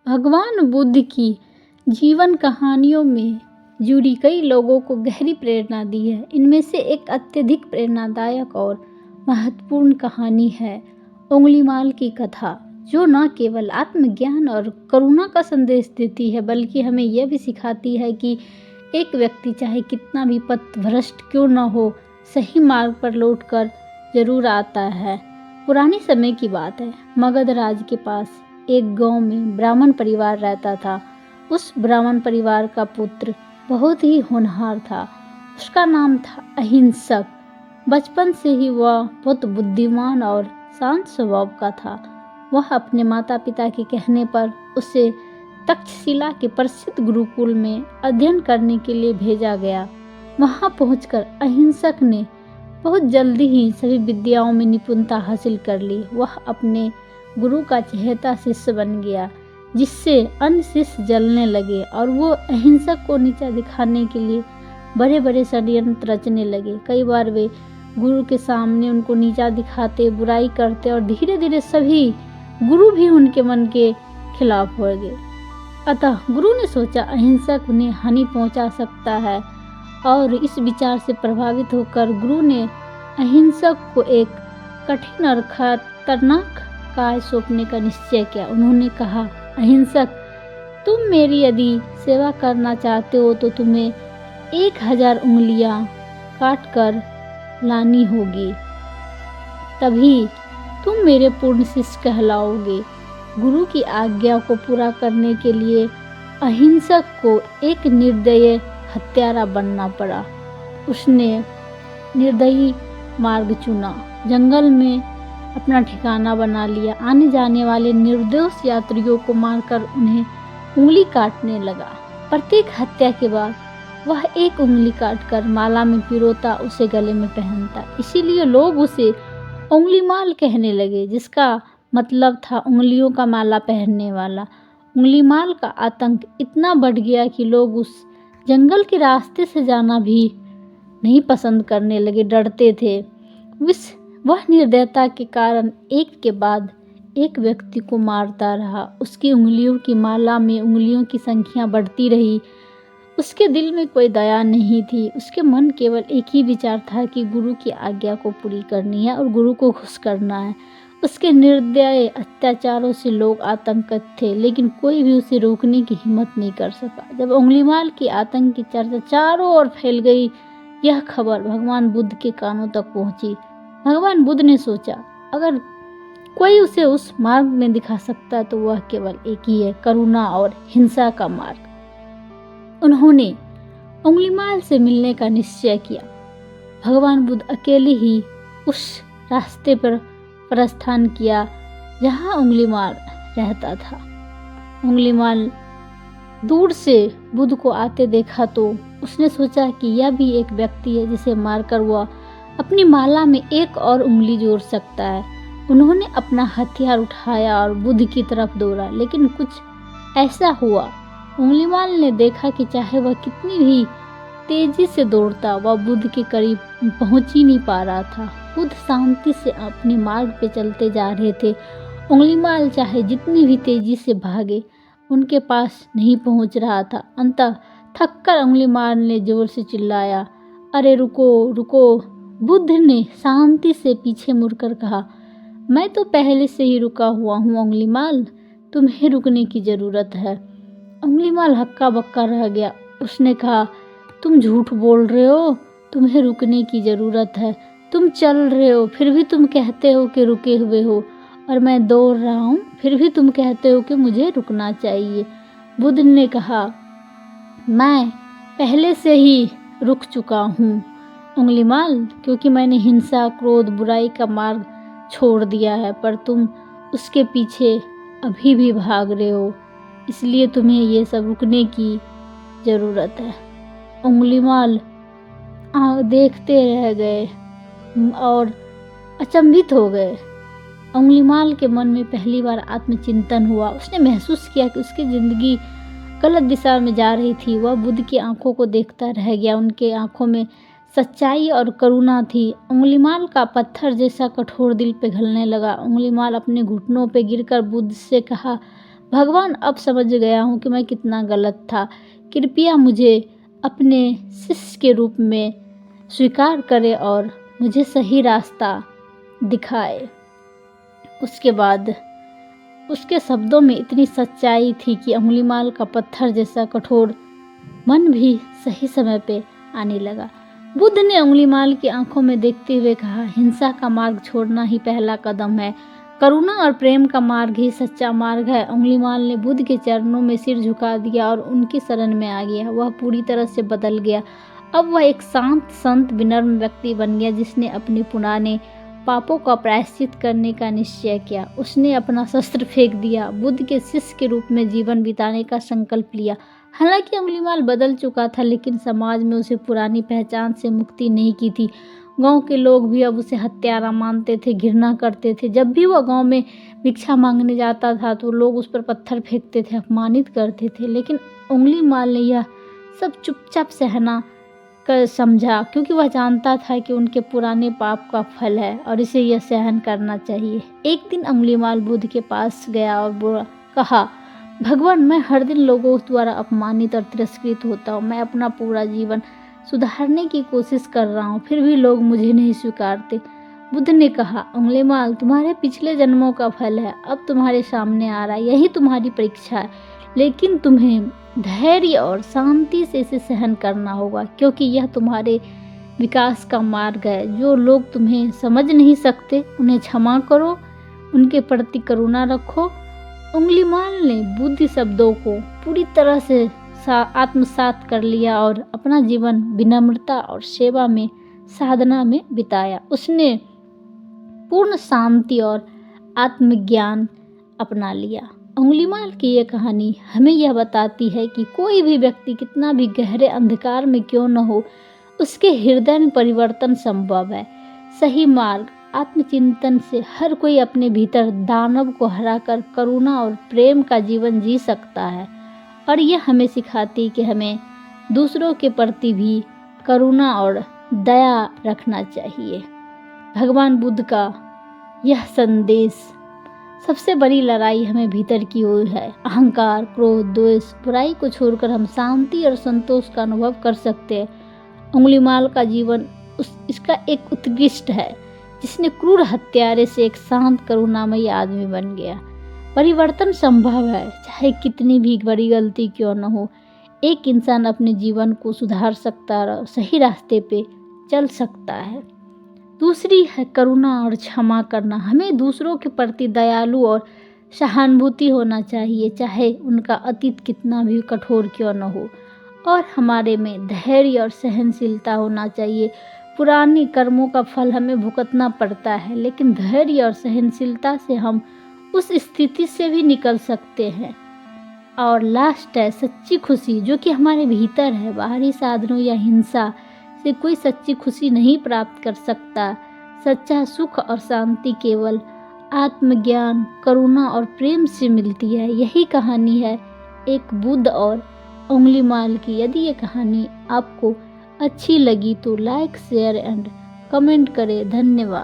भगवान बुद्ध की जीवन कहानियों में जुड़ी कई लोगों को गहरी प्रेरणा दी है। इनमें से एक अत्यधिक प्रेरणादायक और महत्वपूर्ण कहानी है उंगलीमाल की कथा, जो न केवल आत्मज्ञान और करुणा का संदेश देती है, बल्कि हमें यह भी सिखाती है कि एक व्यक्ति चाहे कितना भी पथभ्रष्ट क्यों न हो, सही मार्ग पर लौटकर जरूर आता है। पुराने समय की बात है। मगध राज के पास एक गांव में ब्राह्मण परिवार रहता था। उस ब्राह्मण परिवार का पुत्र बहुत ही होनहार था। उसका नाम था अहिंसक। बचपन से ही वह बहुत बुद्धिमान और शांत स्वभाव का था। वह अपने माता पिता के कहने पर उसे तक्षशिला के प्रसिद्ध गुरुकुल में अध्ययन करने के लिए भेजा गया। वहां पहुंचकर अहिंसक ने बहुत जल्दी ही सभी विद्याओं में निपुणता हासिल कर ली। वह अपने गुरु का चहेता शिष्य बन गया, जिससे अन्य शिष्य जलने लगे और वो अहिंसक को नीचा दिखाने के लिए बड़े बड़े षड्यंत्र रचने लगे। कई बार वे गुरु के सामने उनको नीचा दिखाते, बुराई करते और धीरे धीरे सभी गुरु भी उनके मन के खिलाफ हो गए। अतः गुरु ने सोचा अहिंसक उन्हें हानि पहुंचा सकता है, और इस विचार से प्रभावित होकर गुरु ने अहिंसक को एक कठिन और खतरनाक कार्य सौंपने का निश्चय किया। उन्होंने कहा, अहिंसक, तुम मेरी यदि सेवा करना चाहते हो तो तुम्हें 1000 उंगलियां काट कर लानी होगी, तभी तुम मेरे पूर्ण शिष्य कहलाओगे। गुरु की आज्ञा को पूरा करने के लिए अहिंसक को एक निर्दयी हत्यारा बनना पड़ा। उसने निर्दयी मार्ग चुना, जंगल में अपना ठिकाना बना लिया, आने जाने वाले निर्दोष यात्रियों को मारकर उन्हें उंगली काटने लगा। प्रत्येक हत्या के बाद वह एक उंगली काटकर माला में पिरोता, उसे गले में पहनता। इसीलिए लोग उसे उंगलीमाल कहने लगे, जिसका मतलब था उंगलियों का माला पहनने वाला। उंगलीमाल का आतंक इतना बढ़ गया कि लोग उस जंगल के रास्ते से जाना भी नहीं पसंद करने लगे, डरते थे। वह निर्दयता के कारण एक के बाद एक व्यक्ति को मारता रहा। उसकी उंगलियों की माला में उंगलियों की संख्या बढ़ती रही। उसके दिल में कोई दया नहीं थी। उसके मन केवल एक ही विचार था कि गुरु की आज्ञा को पूरी करनी है और गुरु को खुश करना है। उसके निर्दय अत्याचारों से लोग आतंकित थे, लेकिन कोई भी उसे रोकने की हिम्मत नहीं कर सका। जब उंगलीमाल की आतंक की चर्चा चारों ओर फैल गई, यह खबर भगवान बुद्ध के कानों तक पहुंची। भगवान बुद्ध ने सोचा, अगर कोई उसे उस मार्ग में दिखा सकता तो वह केवल एक ही है, करुणा और हिंसा का मार्ग। उन्होंने उंगलीमाल से मिलने का निश्चय किया। भगवान बुद्ध अकेले ही उस रास्ते पर प्रस्थान किया जहां उंगलीमाल रहता था। उंगलीमाल दूर से बुद्ध को आते देखा तो उसने सोचा कि यह भी एक व्यक्ति है जिसे मारकर वह अपनी माला में एक और उंगली जोड़ सकता है। उन्होंने अपना हथियार उठाया और बुद्ध की तरफ दौड़ा, लेकिन कुछ ऐसा हुआ। उंगलीमाल ने देखा कि चाहे वह कितनी भी तेजी से दौड़ता, वह बुद्ध के करीब पहुंच ही नहीं पा रहा था। बुद्ध शांति से अपने मार्ग पे चलते जा रहे थे। उंगलीमाल चाहे जितनी भी तेजी से भागे, उनके पास नहीं पहुंच रहा था। अंततः थककर उंगलीमाल ने जोर से चिल्लाया, अरे रुको रुको। बुद्ध ने शांति से पीछे मुड़कर कहा, मैं तो पहले से ही रुका हुआ हूँ उंगलीमाल, तुम्हें रुकने की जरूरत है। उंगलीमाल हक्का बक्का रह गया। उसने कहा, तुम झूठ बोल रहे हो, तुम्हें रुकने की जरूरत है। तुम चल रहे हो, फिर भी तुम कहते हो कि रुके हुए हो, और मैं दौड़ रहा हूँ, फिर भी तुम कहते हो कि मुझे रुकना चाहिए। बुद्ध ने कहा, मैं पहले से ही रुक चुका हूँ उंगलीमाल, क्योंकि मैंने हिंसा, क्रोध, बुराई का मार्ग छोड़ दिया है, पर तुम उसके पीछे अभी भी भाग रहे हो, इसलिए तुम्हें ये सब रुकने की ज़रूरत है। उंगलीमाल देखते रह गए और अचंभित हो गए। उंगलीमाल के मन में पहली बार आत्मचिंतन हुआ। उसने महसूस किया कि उसकी ज़िंदगी गलत दिशा में जा रही थी। वह बुद्ध की आंखों को देखता रह गया। उनके आंखों में सच्चाई और करुणा थी। उंगलीमाल का पत्थर जैसा कठोर दिल पिघलने लगा। उंगलीमाल अपने घुटनों पर गिरकर बुद्ध से कहा, भगवान, अब समझ गया हूँ कि मैं कितना गलत था। कृपया मुझे अपने शिष्य के रूप में स्वीकार करें और मुझे सही रास्ता दिखाए। उसके बाद उसके शब्दों में इतनी सच्चाई थी कि अंगुलीमाल का पत्थर जैसा कठोर मन भी सही समय पे आने लगा। बुद्ध ने अंगुलीमाल की आंखों में देखते हुए कहा, हिंसा का मार्ग छोड़ना ही पहला कदम है। करुणा और प्रेम का मार्ग ही सच्चा मार्ग है। अंगुलीमाल ने बुद्ध के चरणों में सिर झुका दिया और उनकी शरण में आ गया। वह पूरी तरह से बदल गया। अब वह एक शांत, संत, विनम्र व्यक्ति बन गया जिसने अपने पुराने पापों का प्रायश्चित करने का निश्चय किया। उसने अपना शस्त्र फेंक दिया, बुद्ध के शिष्य के रूप में जीवन बिताने का संकल्प लिया। हालांकि अंगुलीमाल बदल चुका था, लेकिन समाज में उसे पुरानी पहचान से मुक्ति नहीं की थी। गांव के लोग भी अब उसे हत्यारा मानते थे, घृणा करते थे। जब भी वह गांव में भिक्षा मांगने जाता था तो लोग उस पर पत्थर फेंकते थे, अपमानित करते थे। लेकिन अंगुलीमाल ने यह सब चुपचाप सहना कर समझा, क्योंकि वह जानता था कि उनके पुराने पाप का फल है और इसे यह सहन करना चाहिए। एक दिन अंगुलीमाल बुद्ध के पास गया और कहा, भगवान, मैं हर दिन लोगों द्वारा अपमानित और तिरस्कृत होता हूँ। मैं अपना पूरा जीवन सुधारने की कोशिश कर रहा हूँ, फिर भी लोग मुझे नहीं स्वीकारते। बुद्ध ने कहा, अंगुलीमाल, तुम्हारे पिछले जन्मों का फल है अब तुम्हारे सामने आ रहा है। यही तुम्हारी परीक्षा है, लेकिन तुम्हें धैर्य और शांति से इसे सहन करना होगा, क्योंकि यह तुम्हारे विकास का मार्ग है। जो लोग तुम्हें समझ नहीं सकते उन्हें क्षमा करो, उनके प्रति करुणा रखो। अंगुलीमाल ने बुद्ध शब्दों को पूरी तरह से आत्मसात कर लिया और अपना जीवन विनम्रता और सेवा में, साधना में बिताया। उसने पूर्ण शांति और आत्मज्ञान अपना लिया। अंगुलीमाल की यह कहानी हमें यह बताती है कि कोई भी व्यक्ति कितना भी गहरे अंधकार में क्यों न हो, उसके हृदय में परिवर्तन संभव है। सही मार्ग आत्मचिंतन से हर कोई अपने भीतर दानव को हराकर करुणा और प्रेम का जीवन जी सकता है। और यह हमें सिखाती है कि हमें दूसरों के प्रति भी करुणा और दया रखना चाहिए। भगवान बुद्ध का यह संदेश, सबसे बड़ी लड़ाई हमें भीतर की ओर है। अहंकार, क्रोध, द्वेष, बुराई को छोड़कर हम शांति और संतोष का अनुभव कर सकते हैं। अंगुलीमाल का जीवन इसका एक उत्कृष्ट है, जिसने क्रूर हत्यारे से एक शांत, करुणामयी आदमी बन गया। परिवर्तन संभव है, चाहे कितनी भी बड़ी गलती क्यों न हो। एक इंसान अपने जीवन को सुधार सकता है और सही रास्ते पे चल सकता है। दूसरी है करुणा और क्षमा करना। हमें दूसरों के प्रति दयालु और सहानुभूति होना चाहिए, चाहे उनका अतीत कितना भी कठोर क्यों न हो। और हमारे में धैर्य और सहनशीलता होना चाहिए। पुराने कर्मों का फल हमें भुगतना पड़ता है, लेकिन धैर्य और सहनशीलता से हम उस स्थिति से भी निकल सकते हैं। और लास्ट है सच्ची खुशी, जो कि हमारे भीतर है। बाहरी साधनों या हिंसा से कोई सच्ची खुशी नहीं प्राप्त कर सकता। सच्चा सुख और शांति केवल आत्मज्ञान, करुणा और प्रेम से मिलती है। यही कहानी है एक बुद्ध और अंगुलीमाल की। यदि ये कहानी आपको अच्छी लगी तो लाइक, शेयर एंड कमेंट करें। धन्यवाद।